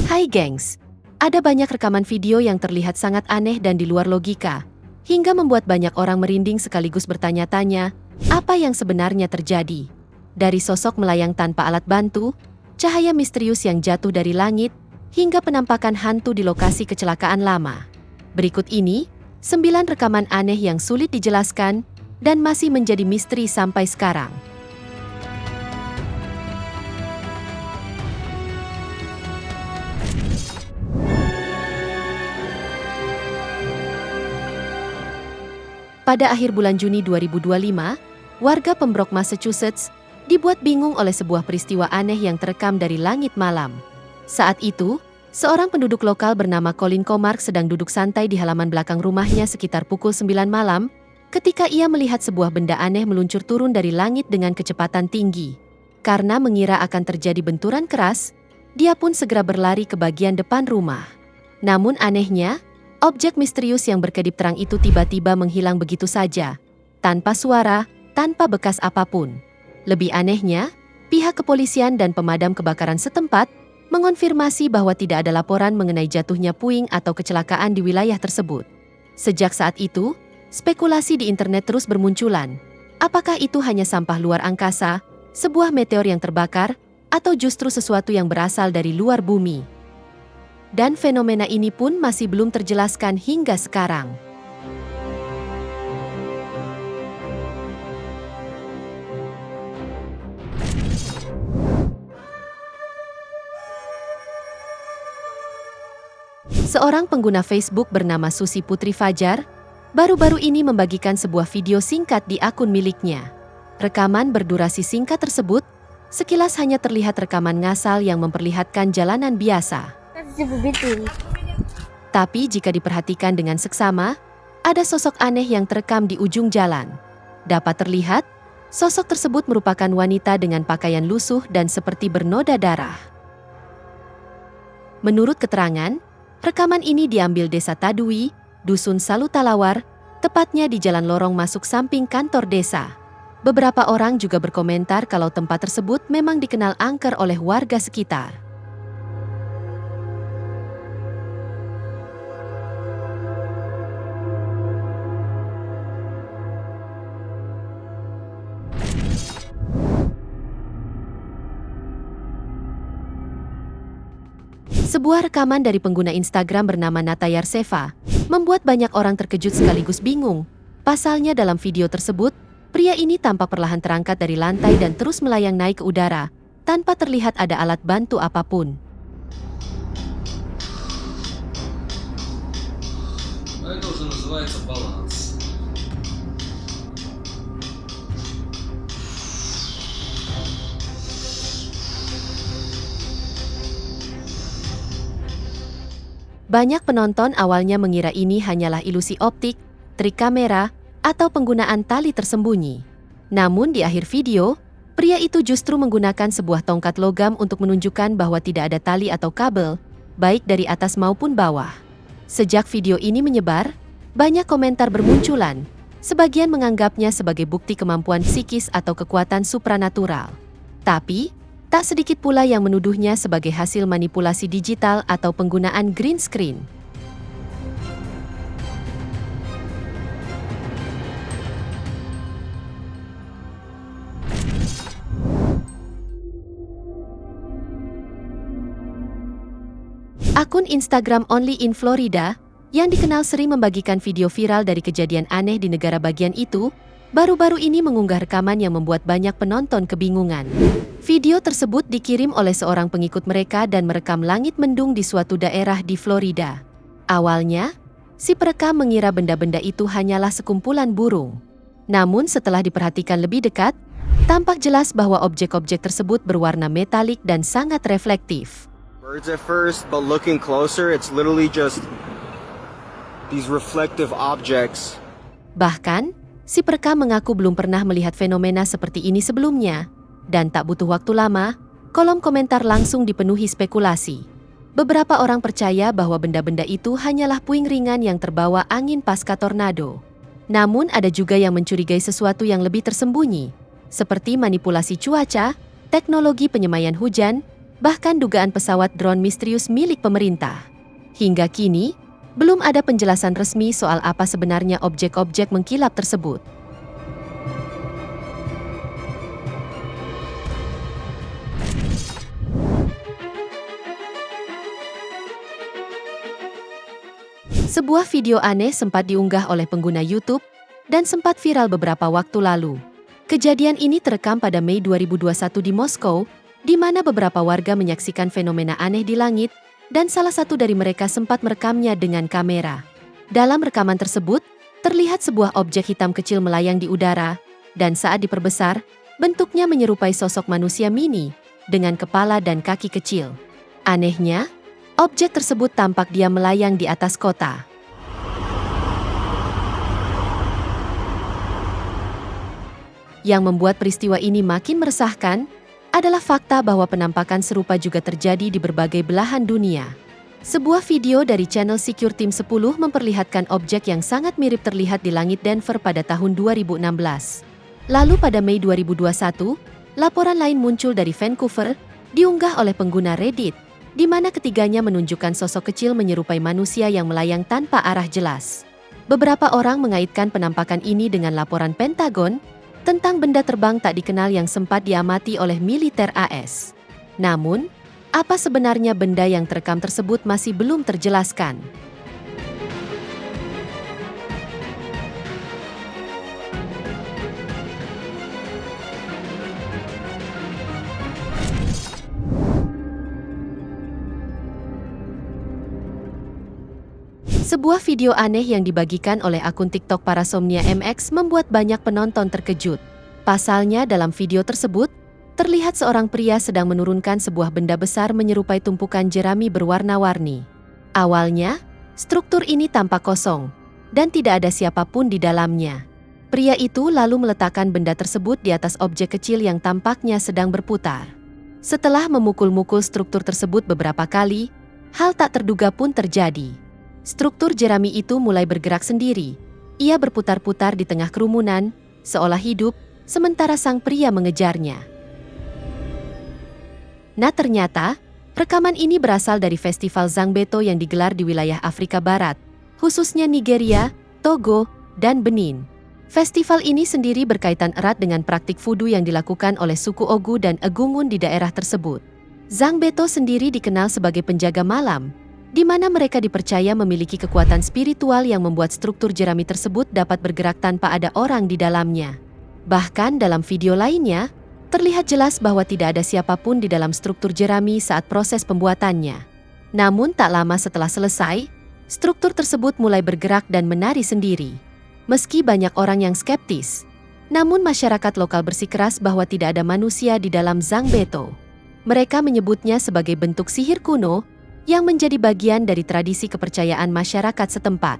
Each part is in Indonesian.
Hai gengs, ada banyak rekaman video yang terlihat sangat aneh dan di luar logika, hingga membuat banyak orang merinding sekaligus bertanya-tanya, apa yang sebenarnya terjadi? Dari sosok melayang tanpa alat bantu, cahaya misterius yang jatuh dari langit, hingga penampakan hantu di lokasi kecelakaan lama. Berikut ini, 9 rekaman aneh yang sulit dijelaskan, dan masih menjadi misteri sampai sekarang. Pada akhir bulan Juni 2025, warga Pembroke, Massachusetts, dibuat bingung oleh sebuah peristiwa aneh yang terekam dari langit malam. Saat itu, seorang penduduk lokal bernama Colin Comark sedang duduk santai di halaman belakang rumahnya sekitar pukul 9 malam, ketika ia melihat sebuah benda aneh meluncur turun dari langit dengan kecepatan tinggi. Karena mengira akan terjadi benturan keras, dia pun segera berlari ke bagian depan rumah. Namun anehnya, objek misterius yang berkedip terang itu tiba-tiba menghilang begitu saja, tanpa suara, tanpa bekas apapun. Lebih anehnya, pihak kepolisian dan pemadam kebakaran setempat mengonfirmasi bahwa tidak ada laporan mengenai jatuhnya puing atau kecelakaan di wilayah tersebut. Sejak saat itu, spekulasi di internet terus bermunculan. Apakah itu hanya sampah luar angkasa, sebuah meteor yang terbakar, atau justru sesuatu yang berasal dari luar bumi? Dan fenomena ini pun masih belum terjelaskan hingga sekarang. Seorang pengguna Facebook bernama Susi Putri Fajar, baru-baru ini membagikan sebuah video singkat di akun miliknya. Rekaman berdurasi singkat tersebut, sekilas hanya terlihat rekaman ngasal yang memperlihatkan jalanan biasa. Tapi jika diperhatikan dengan seksama, ada sosok aneh yang terekam di ujung jalan. Dapat terlihat, sosok tersebut merupakan wanita dengan pakaian lusuh dan seperti bernoda darah. Menurut keterangan, rekaman ini diambil Desa Tadui, Dusun Salutalawar, tepatnya di jalan lorong masuk samping kantor desa. Beberapa orang juga berkomentar kalau tempat tersebut memang dikenal angker oleh warga sekitar. Sebuah rekaman dari pengguna Instagram bernama Natayar Seva membuat banyak orang terkejut sekaligus bingung. Pasalnya dalam video tersebut, pria ini tampak perlahan terangkat dari lantai dan terus melayang naik ke udara, tanpa terlihat ada alat bantu apapun. Banyak penonton awalnya mengira ini hanyalah ilusi optik, trik kamera, atau penggunaan tali tersembunyi. Namun di akhir video, pria itu justru menggunakan sebuah tongkat logam untuk menunjukkan bahwa tidak ada tali atau kabel, baik dari atas maupun bawah. Sejak video ini menyebar, banyak komentar bermunculan. Sebagian menganggapnya sebagai bukti kemampuan psikis atau kekuatan supranatural. Tapi, tak sedikit pula yang menuduhnya sebagai hasil manipulasi digital atau penggunaan green screen. Akun Instagram Only in Florida, yang dikenal sering membagikan video viral dari kejadian aneh di negara bagian itu, baru-baru ini mengunggah rekaman yang membuat banyak penonton kebingungan. Video tersebut dikirim oleh seorang pengikut mereka dan merekam langit mendung di suatu daerah di Florida. Awalnya, si perekam mengira benda-benda itu hanyalah sekumpulan burung. Namun setelah diperhatikan lebih dekat, tampak jelas bahwa objek-objek tersebut berwarna metalik dan sangat reflektif. Birds at first, but looking closer, it's literally just these reflective objects. Bahkan, si perekam mengaku belum pernah melihat fenomena seperti ini sebelumnya, dan tak butuh waktu lama, kolom komentar langsung dipenuhi spekulasi. Beberapa orang percaya bahwa benda-benda itu hanyalah puing ringan yang terbawa angin pasca tornado. Namun ada juga yang mencurigai sesuatu yang lebih tersembunyi, seperti manipulasi cuaca, teknologi penyemaian hujan, bahkan dugaan pesawat drone misterius milik pemerintah. Hingga kini, belum ada penjelasan resmi soal apa sebenarnya objek-objek mengkilap tersebut. Sebuah video aneh sempat diunggah oleh pengguna YouTube dan sempat viral beberapa waktu lalu. Kejadian ini terekam pada Mei 2021 di Moskow, di mana beberapa warga menyaksikan fenomena aneh di langit, dan salah satu dari mereka sempat merekamnya dengan kamera. Dalam rekaman tersebut, terlihat sebuah objek hitam kecil melayang di udara, dan saat diperbesar, bentuknya menyerupai sosok manusia mini, dengan kepala dan kaki kecil. Anehnya, objek tersebut tampak diam melayang di atas kota. Yang membuat peristiwa ini makin meresahkan adalah fakta bahwa penampakan serupa juga terjadi di berbagai belahan dunia. Sebuah video dari channel Secure Team 10 memperlihatkan objek yang sangat mirip terlihat di langit Denver pada tahun 2016. Lalu pada Mei 2021, laporan lain muncul dari Vancouver, diunggah oleh pengguna Reddit, di mana ketiganya menunjukkan sosok kecil menyerupai manusia yang melayang tanpa arah jelas. Beberapa orang mengaitkan penampakan ini dengan laporan Pentagon tentang benda terbang tak dikenal yang sempat diamati oleh militer AS. Namun, apa sebenarnya benda yang terekam tersebut masih belum terjelaskan. Sebuah video aneh yang dibagikan oleh akun TikTok Parasomnia MX membuat banyak penonton terkejut. Pasalnya dalam video tersebut, terlihat seorang pria sedang menurunkan sebuah benda besar menyerupai tumpukan jerami berwarna-warni. Awalnya, struktur ini tampak kosong, dan tidak ada siapapun di dalamnya. Pria itu lalu meletakkan benda tersebut di atas objek kecil yang tampaknya sedang berputar. Setelah memukul-mukul struktur tersebut beberapa kali, hal tak terduga pun terjadi. Struktur jerami itu mulai bergerak sendiri. Ia berputar-putar di tengah kerumunan, seolah hidup, sementara sang pria mengejarnya. Nah ternyata, rekaman ini berasal dari festival Zangbeto yang digelar di wilayah Afrika Barat, khususnya Nigeria, Togo, dan Benin. Festival ini sendiri berkaitan erat dengan praktik vudu yang dilakukan oleh suku Ogu dan Egungun di daerah tersebut. Zangbeto sendiri dikenal sebagai penjaga malam, di mana mereka dipercaya memiliki kekuatan spiritual yang membuat struktur jerami tersebut dapat bergerak tanpa ada orang di dalamnya. Bahkan dalam video lainnya, terlihat jelas bahwa tidak ada siapapun di dalam struktur jerami saat proses pembuatannya. Namun tak lama setelah selesai, struktur tersebut mulai bergerak dan menari sendiri. Meski banyak orang yang skeptis, namun masyarakat lokal bersikeras bahwa tidak ada manusia di dalam Zangbeto. Mereka menyebutnya sebagai bentuk sihir kuno yang menjadi bagian dari tradisi kepercayaan masyarakat setempat.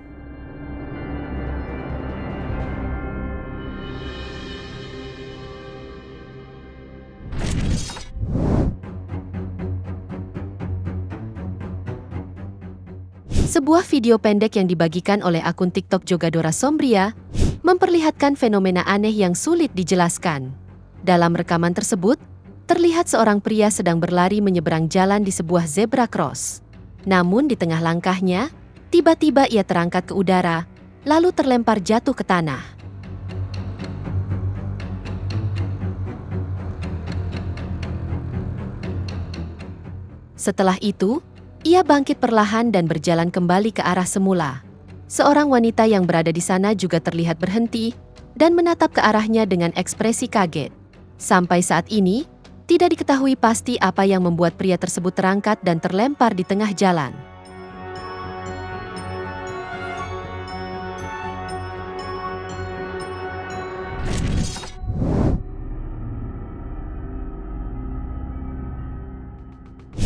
Sebuah video pendek yang dibagikan oleh akun TikTok Jogadora Sombria memperlihatkan fenomena aneh yang sulit dijelaskan. Dalam rekaman tersebut, terlihat seorang pria sedang berlari menyeberang jalan di sebuah zebra cross. Namun di tengah langkahnya, tiba-tiba ia terangkat ke udara, lalu terlempar jatuh ke tanah. Setelah itu, ia bangkit perlahan dan berjalan kembali ke arah semula. Seorang wanita yang berada di sana juga terlihat berhenti dan menatap ke arahnya dengan ekspresi kaget. Sampai saat ini, tidak diketahui pasti apa yang membuat pria tersebut terangkat dan terlempar di tengah jalan.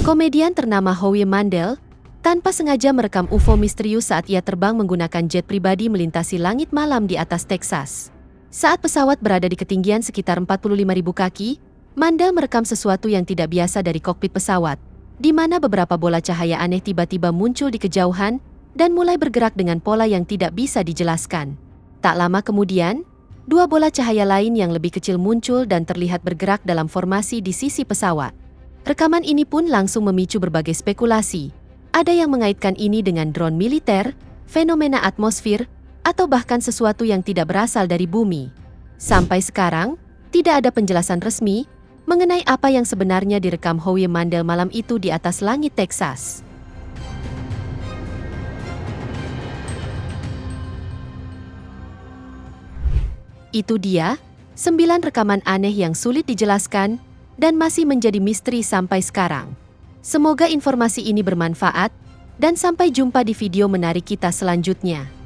Komedian ternama Howie Mandel tanpa sengaja merekam UFO misterius saat ia terbang menggunakan jet pribadi melintasi langit malam di atas Texas. Saat pesawat berada di ketinggian sekitar 45.000 kaki, Mandel merekam sesuatu yang tidak biasa dari kokpit pesawat, di mana beberapa bola cahaya aneh tiba-tiba muncul di kejauhan dan mulai bergerak dengan pola yang tidak bisa dijelaskan. Tak lama kemudian, dua bola cahaya lain yang lebih kecil muncul dan terlihat bergerak dalam formasi di sisi pesawat. Rekaman ini pun langsung memicu berbagai spekulasi. Ada yang mengaitkan ini dengan drone militer, fenomena atmosfer, atau bahkan sesuatu yang tidak berasal dari bumi. Sampai sekarang, tidak ada penjelasan resmi mengenai apa yang sebenarnya direkam Howie Mandel malam itu di atas langit Texas. Itu dia, 9 rekaman aneh yang sulit dijelaskan dan masih menjadi misteri sampai sekarang. Semoga informasi ini bermanfaat, dan sampai jumpa di video menarik kita selanjutnya.